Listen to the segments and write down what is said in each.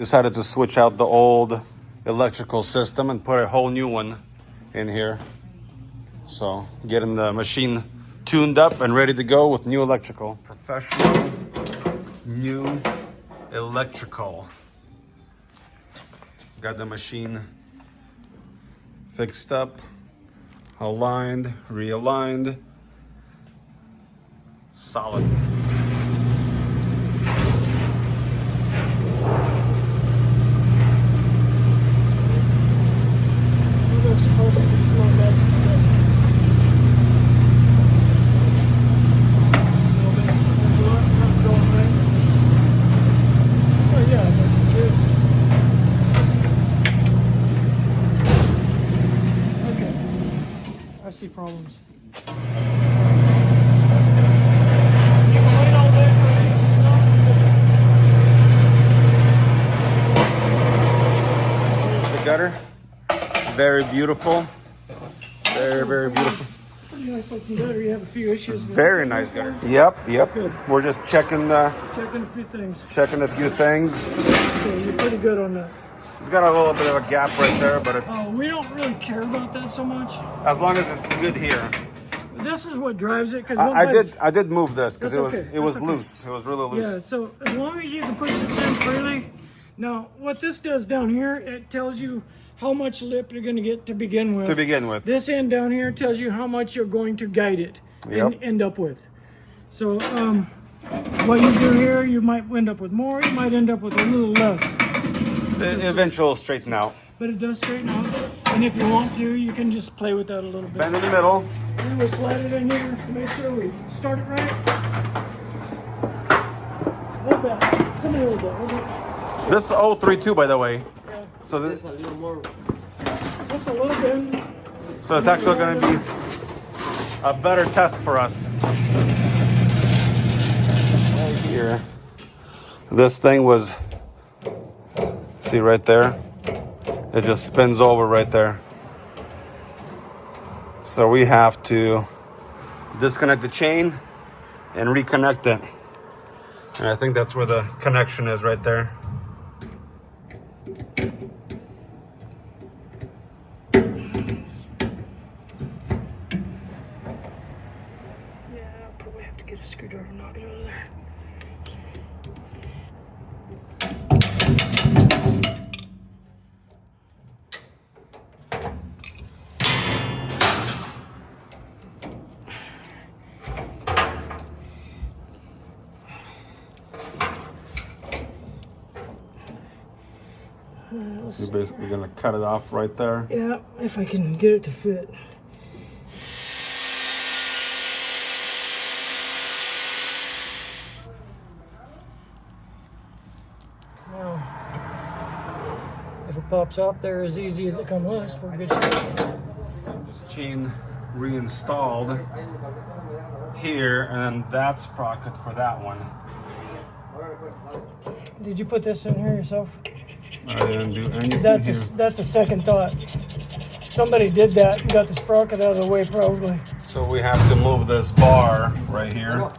Decided to switch out the old electrical system and put a whole new one in here. So getting the machine tuned up and ready to go with new electrical. Professional new electrical. Got the machine fixed up, aligned, realigned, solid. Supposed to be slow down. Oh yeah, okay. I see problems. You can wait all day for these and stuff. The gutter. Very beautiful. Very beautiful. Pretty nice looking gutter. You have a few issues with Very nice gutter. Yep. Good. We're just checking Checking a few things. a few things. Okay, you're pretty good on that. It's got a little bit of a gap right there, but it's We don't really care about that so much. as long as it's good here. This is what drives it. Cause I did move this because That's okay. it was That's okay. loose. It was really loose. Yeah, so as long as you can push this in freely. Now, what this does down here, it tells you how much lip you're going to get to begin with. This end down here tells you how much you're going to guide it and end up with. So what you do here, you might end up with more, you might end up with a little less. Eventually it'll straighten out. But it does straighten out. And if you want to, you can just play with that a little bit. Bend in the middle. And we'll slide it in here to make sure we start it right. Hold that. Somebody hold that. This is 032, by the way. So Just a little bit. So it's actually going to be a better test for us. Right here. This thing was, see right there? It just spins over right there. So we have to disconnect the chain and reconnect it. And I think that's where the connection is right there. Get a screwdriver and knock it out of there. You're basically going to cut it off right there. Yeah, if I can get it to fit. If it pops out there as easy as it comes loose, we're good shape. This chain reinstalled here, and that sprocket for that one. Did you put this in here yourself? I didn't do anything That's a second thought. Somebody did that and got the sprocket out of the way probably. So we have to move this bar right here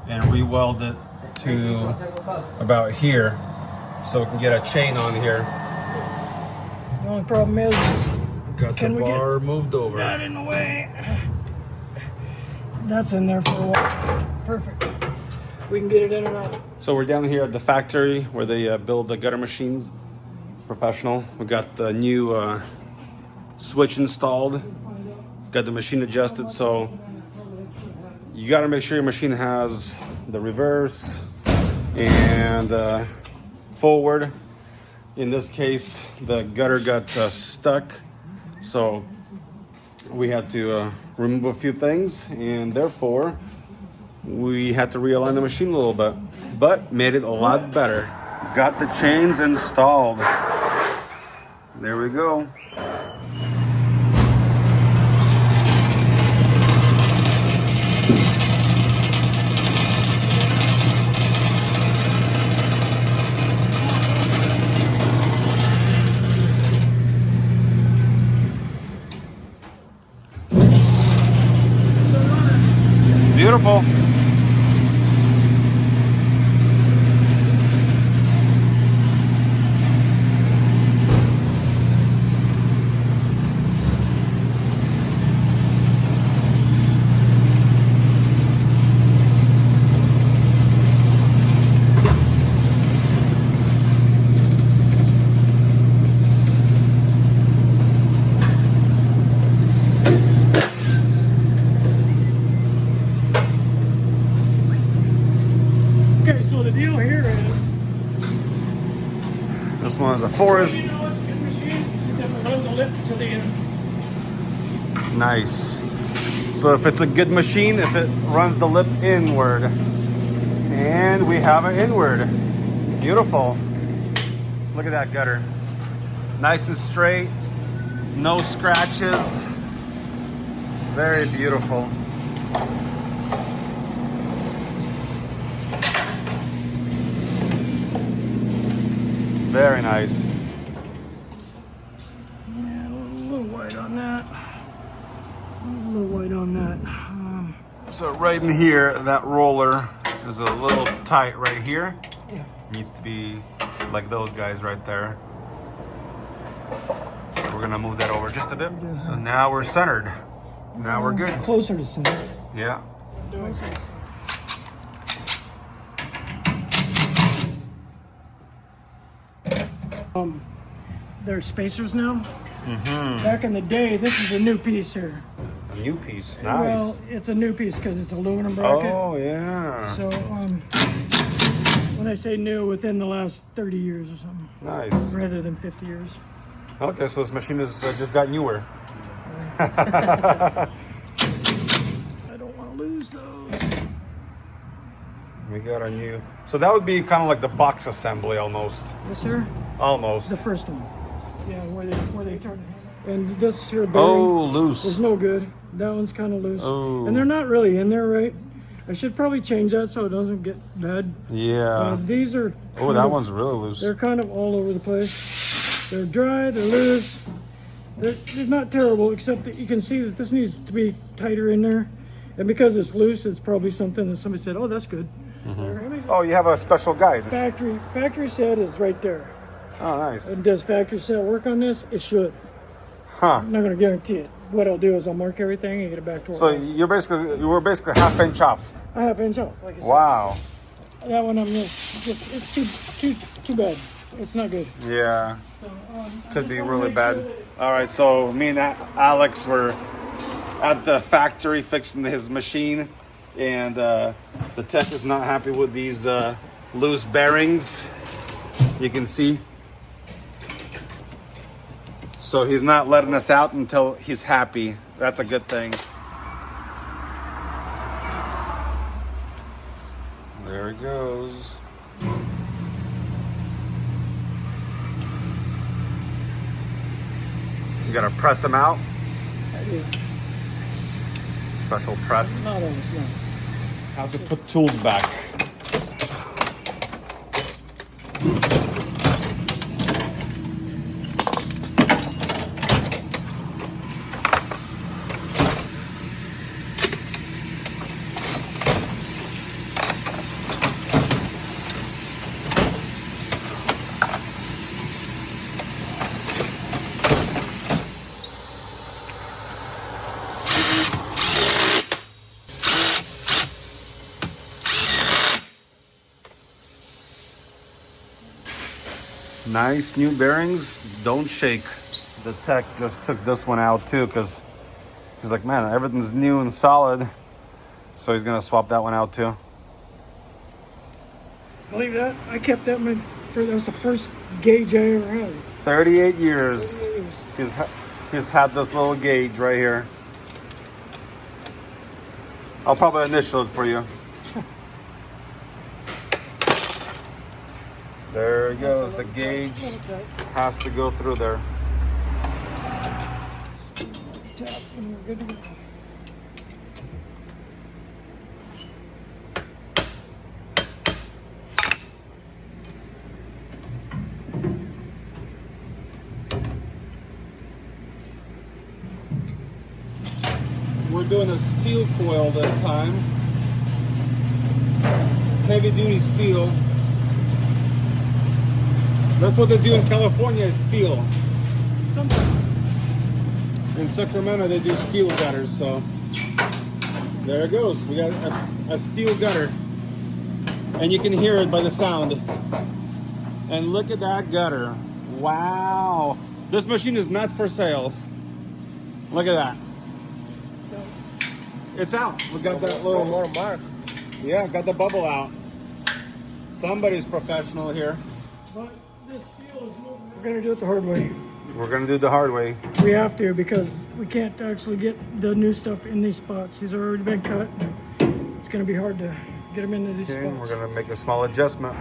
and re-weld it to about here so we can get a chain on here. The only problem is Got the bar moved over. That in the way. That's in there for a while. Perfect. We can get it in and out. So we're down here at the factory where they build the gutter machines. Professional. We got the new switch installed. Got the machine adjusted. So you got to make sure your machine has the reverse and forward. In this case, the gutter got stuck, so we had to remove a few things, and therefore we had to realign the machine a little bit, but made it a lot better. Got the chains installed. There we go. Beautiful. This one is a forest. You know it's a good machine is if it runs a lip to the end. Nice. So if it's a good machine, if it runs the lip inward. And we have an inward. Beautiful. Look at that gutter. Nice and straight. No scratches. Very beautiful. Very nice. Yeah, a little white on that. A little white on that. So right in here, that roller is a little tight right here. Yeah. Needs to be like those guys right there. So we're gonna move that over just a bit. So now we're centered. Now we're good. Closer to center. Yeah. They're spacers now. Back in the day, this is a new piece here. A new piece. Nice. Well, it's a new piece because it's aluminum bracket. Oh yeah. So when I say new, within the last 30 years or something. Nice. Rather than 50 years. Okay, so this machine is just got newer. I don't want to lose those. We got our new. So that would be kind of like the box assembly almost. Yes, sir. Almost. The first one. Yeah, where they turn. And this here bearing Oh, loose. is no good. That one's kind of loose. Oh. And they're not really in there, right? I should probably change that so it doesn't get bad. Yeah. These are. Oh, that one's really loose. They're kind of all over the place. They're dry. They're loose. They're not terrible, except that you can see that this needs to be tighter in there. And because it's loose, it's probably something that somebody said, "Oh, that's good." Oh, you have a special guide. Factory set is right there. Oh, nice. And does factory set work on this? It should. Huh. I'm not going to guarantee it. What I'll do is I'll mark everything and get it back to So where it was. you were basically half inch off. A half inch off, like I said. Wow. That one it's too bad. It's not good. Yeah. So, Could be really bad. All right, so me and Alex were at the factory fixing his machine, and the tech is not happy with these loose bearings. You can see. So he's not letting us out until he's happy. That's a good thing. There he goes. You gotta press him out. Special press. Not always, no. How to put tools back. Nice new bearings, don't shake. The tech just took this one out too because he's like, man, everything's new and solid. So he's gonna swap that one out too. Believe that? I kept that one. That was the first gauge I ever had. 38 years. He's had this little gauge right here. I'll probably initial it for you. There it goes. The gauge has to go through there. Tap, and we're good to go. We're doing a steel coil this time. Heavy duty steel. That's what they do in California, is steel. Sometimes. In Sacramento, they do steel gutters, so there it goes. We got a steel gutter, and you can hear it by the sound. And look at that gutter. Wow. This machine is not for sale. Look at that. So, It's out. We got that little mark. Yeah, got the bubble out. Somebody's professional here. but This steel is moving. We're gonna do it the hard way. We're gonna do it the hard way. We have to because we can't actually get the new stuff in these spots. These have already been cut. It's gonna be hard to get them into these Okay, spots. we're gonna make a small adjustment.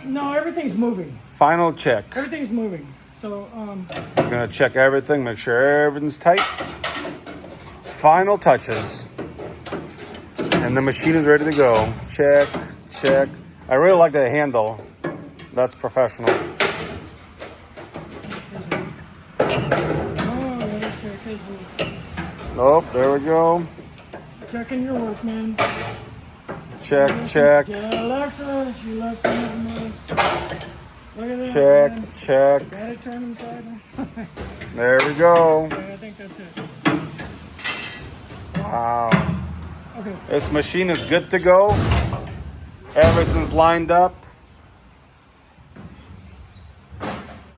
No, everything's moving. Final check. Everything's moving. So, We're gonna check everything, make sure everything's tight. Final touches. And the machine is ready to go. Check, check. I really like the handle. That's professional. Oh, there we go. Checking your work, man. Check, check. Alexa, she listens to us. Look at that. Check, Man. check. Gotta turn them tighter. There we go. Okay, I think that's it. Wow. Okay. This machine is good to go. Everything's lined up.